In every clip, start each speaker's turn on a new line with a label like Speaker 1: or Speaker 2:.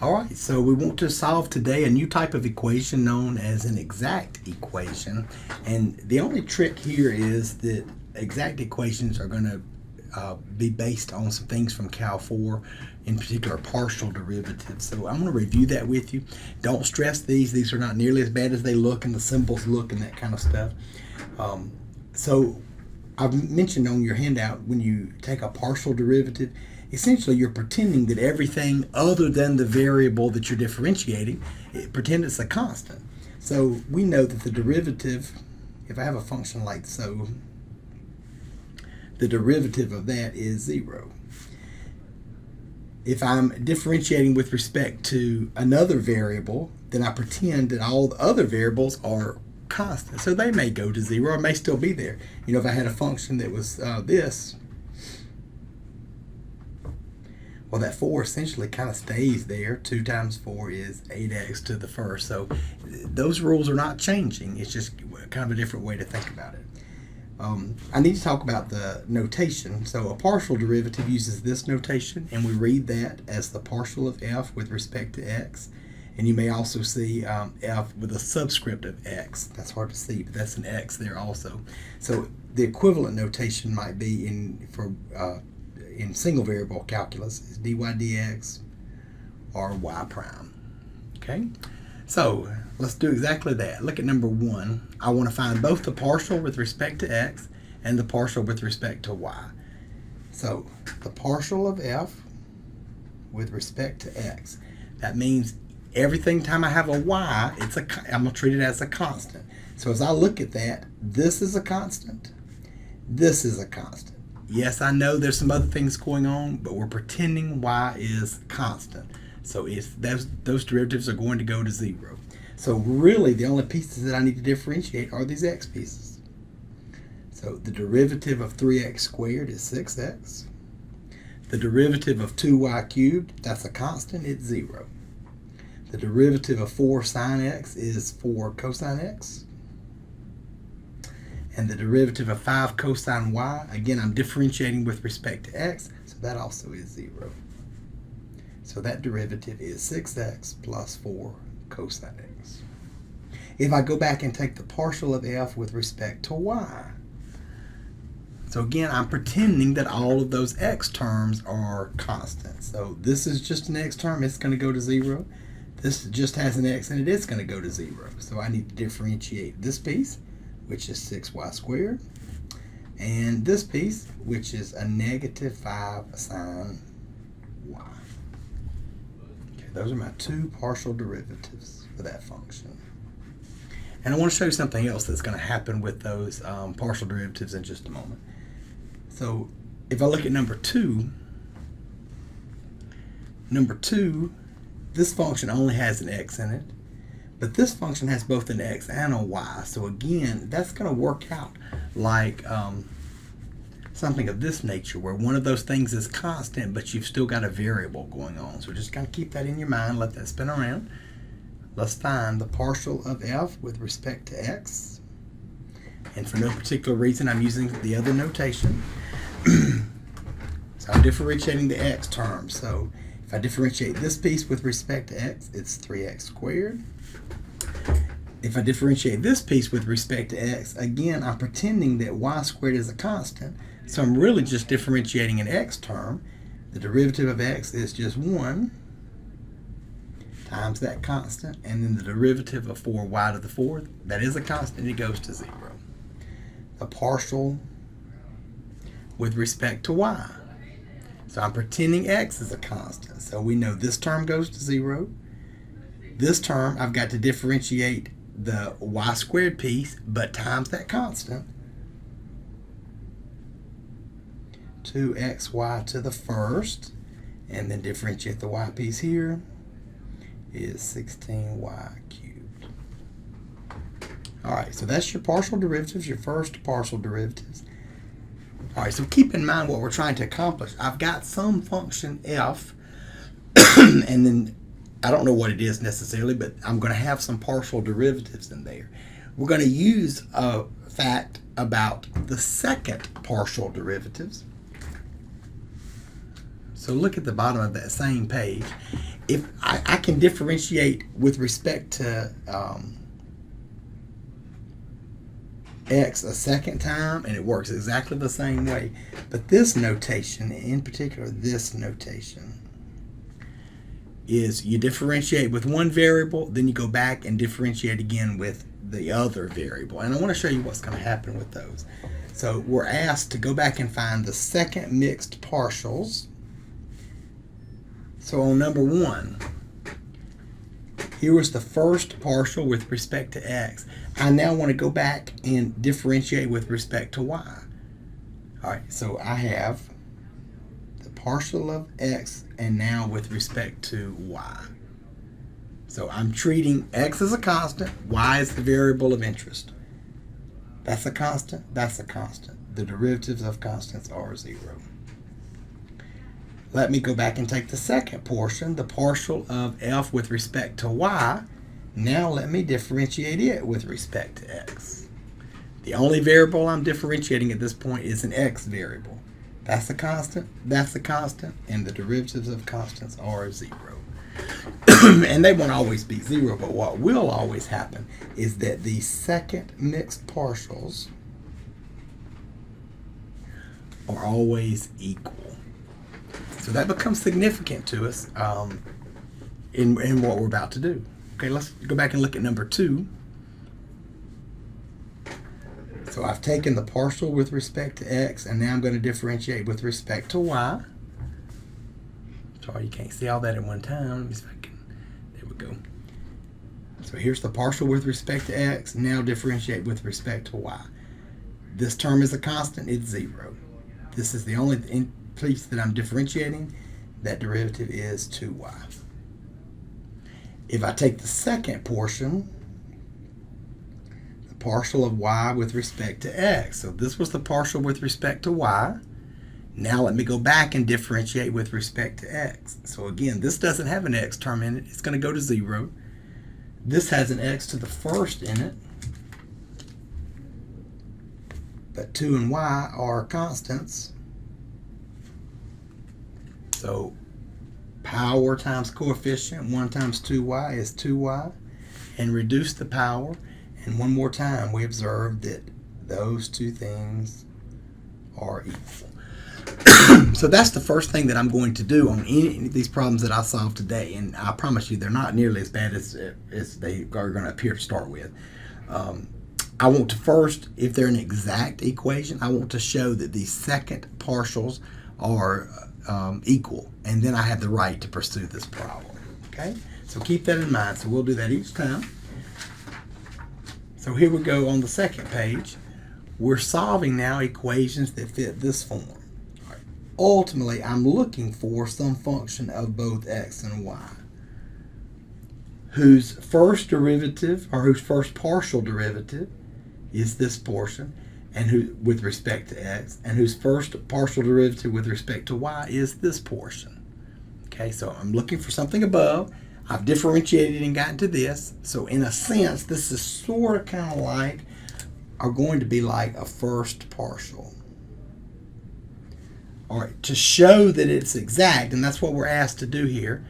Speaker 1: All right, so we want to solve today a new type of equation known as an exact equation. And the only trick here is that exact equations are going to be based on some things from Cal 4, in particular partial derivatives. So I'm going to review that with you. Don't stress these. These are not nearly as bad as they look and the symbols look and that kind of stuff. So I've mentioned on your handout, when you take a partial derivative, essentially you're pretending that everything other than the variable that you're differentiating, pretend it's a constant. So we know that the derivative, if I have a function like so, the derivative of that is 0. If I'm differentiating with respect to another variable, then I pretend that all the other variables are constant. So they may go to 0 or may still be there. You know, if I had a function that was this, well, that 4 essentially kind of stays there. 2 times 4 is 8x to the first. So those rules are not changing. It's just kind of a different way to think about it. I need to talk about the notation. So a partial derivative uses this notation, and we read that as the partial of f with respect to x. And you may also see f with a subscript of x. That's hard to see, but that's an x there also. So the equivalent notation might be in single variable calculus is dy dx or y prime. Okay, so let's do exactly that. Look at number 1. I want to find both the partial with respect to x and the partial with respect to y. So the partial of f with respect to x, that means every time I have a y, I'm going to treat it as a constant. So as I look at that, this is a constant, this is a constant. Yes, I know there's some other things going on, but we're pretending y is constant. So those derivatives are going to go to 0. So really the only pieces that I need to differentiate are these x pieces. So the derivative of 3x squared is 6x. The derivative of 2y cubed, that's a constant, it's 0. The derivative of 4 sine x is 4 cosine x. And the derivative of 5 cosine y, again, I'm differentiating with respect to x, so that also is 0. So that derivative is 6x plus 4 cosine x. If I go back and take the partial of f with respect to y, so again, I'm pretending that all of those x terms are constant. So this is just an x term, it's going to go to 0. This just has an x and it is going to go to 0. So I need to differentiate this piece, which is 6y squared, and this piece, which is a negative 5 sine y. Okay, those are my 2 partial derivatives for that function. And I want to show you something else that's going to happen with those partial derivatives in just a moment. So if I look at number 2, this function only has an x in it, but this function has both an x and a y. So again, that's going to work out like something of this nature, where one of those things is constant, but you've still got a variable going on. So just kind of keep that in your mind, let that spin around. Let's find the partial of f with respect to x. And for no particular reason, I'm using the other notation. So I'm differentiating the x term. So if I differentiate this piece with respect to x, it's 3x squared. If I differentiate this piece with respect to x, again, I'm pretending that y squared is a constant. So I'm really just differentiating an x term. The derivative of x is just 1 times that constant, and then the derivative of 4y to the 4th, that is a constant, it goes to 0. The partial with respect to y. So I'm pretending x is a constant. So we know this term goes to 0. This term, I've got to differentiate the y squared piece, but times that constant. 2xy to the first, and then differentiate the y piece here, is 16y cubed. All right, so that's your partial derivatives, your first partial derivatives. All right, so keep in mind what we're trying to accomplish. I've got some function f, and then I don't know what it is necessarily, but I'm going to have some partial derivatives in there. We're going to use a fact about the second partial derivatives. So look at the bottom of that same page. If I can differentiate with respect to x a second time, and it works exactly the same way. But this notation, in particular this notation, is you differentiate with one variable, then you go back and differentiate again with the other variable. And I want to show you what's going to happen with those. So we're asked to go back and find the second mixed partials. So on number 1, here was the first partial with respect to x. I now want to go back and differentiate with respect to y. All right, so I have the partial of x and now with respect to y. So I'm treating x as a constant, y is the variable of interest. That's a constant, that's a constant. The derivatives of constants are 0. Let me go back and take the second portion, the partial of f with respect to y. Now let me differentiate it with respect to x. The only variable I'm differentiating at this point is an x variable. That's a constant, and the derivatives of constants are 0. And they won't always be 0, but what will always happen is that the second mixed partials are always equal. So that becomes significant to us in what we're about to do. Okay, let's go back and look at number 2. So I've taken the partial with respect to x, and now I'm going to differentiate with respect to y. Sorry, you can't see all that at one time. Let me see if I can. There we go. So here's the partial with respect to x. Now differentiate with respect to y. This term is a constant. It's 0. This is the only place that I'm differentiating. That derivative is 2y. If I take the second portion, the partial of y with respect to x. So this was the partial with respect to y. Now let me go back and differentiate with respect to x. So again, this doesn't have an x term in it. It's going to go to 0. This has an x to the first in it. But 2 and y are constants. So power times coefficient, 1 times 2y is 2y. And reduce the power. And one more time, we observe that those two things are equal. So that's the first thing that I'm going to do on any of these problems that I solve today. And I promise you, they're not nearly as bad as they are going to appear to start with. I want to first, if they're an exact equation, I want to show that the second partials are equal. And then I have the right to pursue this problem. Okay? So keep that in mind. So we'll do that each time. So here we go on the second page. We're solving now equations that fit this form. Ultimately, I'm looking for some function of both x and y whose first derivative, or whose first partial derivative, is this portion, and who with respect to x, and whose first partial derivative with respect to y is this portion. Okay, so I'm looking for something above. I've differentiated and gotten to this. So in a sense, this is sort of kind of like, are going to be like a first partial. All right, to show that it's exact, and that's what we're asked to do here,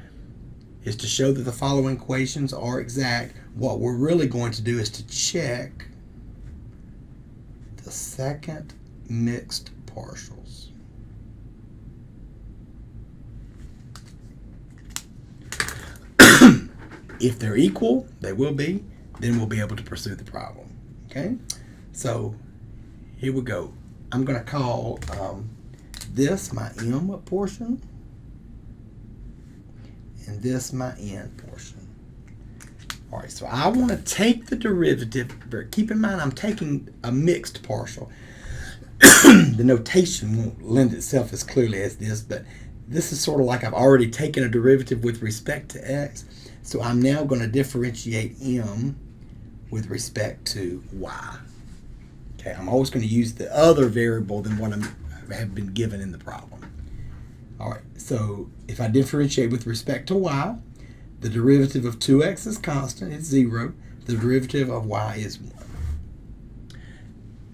Speaker 1: is to show that the following equations are exact. What we're really going to do is to check the second mixed partials. If they're equal, they will be, then we'll be able to pursue the problem. Okay, so here we go. I'm going to call this my m portion, and this my n portion. All right, so I want to take the derivative, but keep in mind I'm taking a mixed partial. The notation won't lend itself as clearly as this, but this is sort of like I've already taken a derivative with respect to x, so I'm now going to differentiate m with respect to y. Okay, I'm always going to use the other variable than what I have been given in the problem. All right, so if I differentiate with respect to y, the derivative of 2x is constant, it's 0. The derivative of y is 1.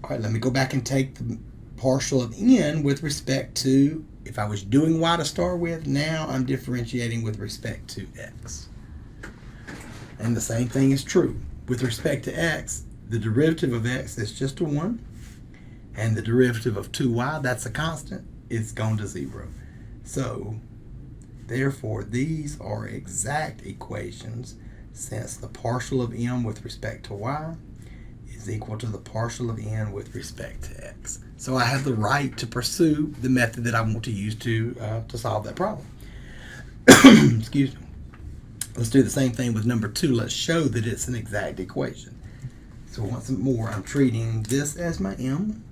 Speaker 1: All right, let me go back and take the partial of n with respect to if I was doing y to start with, now I'm differentiating with respect to x. And the same thing is true. With respect to x, the derivative of x is just a 1, and the derivative of 2y, that's a constant, is gone to 0. So, therefore, these are exact equations, since the partial of m with respect to y is equal to the partial of n with respect to x. So I have the right to pursue the method that I want to use to solve that problem. Excuse me. Let's do the same thing with number 2. Let's show that it's an exact equation. So once more, I'm treating this as my m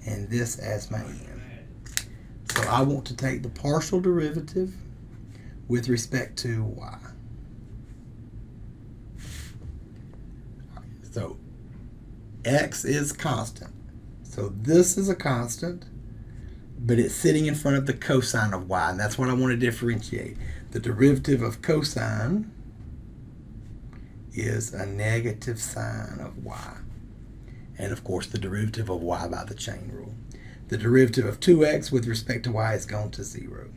Speaker 1: and this as my n. So I want to take the partial derivative with respect to y. So x is constant. So this is a constant, but it's sitting in front of the cosine of y, and that's what I want to differentiate. The derivative of cosine is a negative sine of y. And of course the derivative of y by the chain rule. The derivative of 2x with respect to y is gone to 0.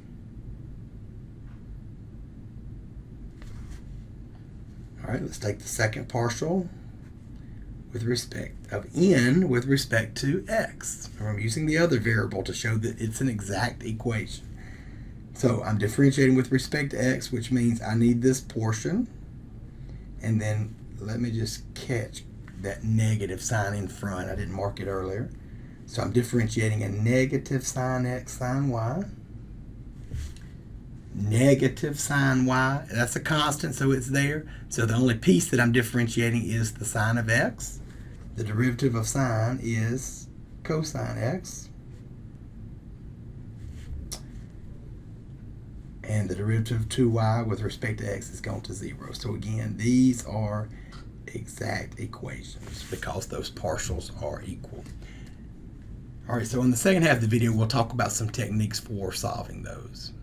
Speaker 1: Alright, let's take the second partial with respect of n with respect to x. I'm using the other variable to show that it's an exact equation. So I'm differentiating with respect to x, which means I need this portion. And then let me just catch that negative sign in front. I didn't mark it earlier. So I'm differentiating a negative sine x sine y. Negative sine y, that's a constant, so it's there. So the only piece that I'm differentiating is the sine of x. The derivative of sine is cosine x. And the derivative of 2y with respect to x is gone to 0. So again, these are exact equations because those partials are equal. All right, so in the second half of the video, we'll talk about some techniques for solving those.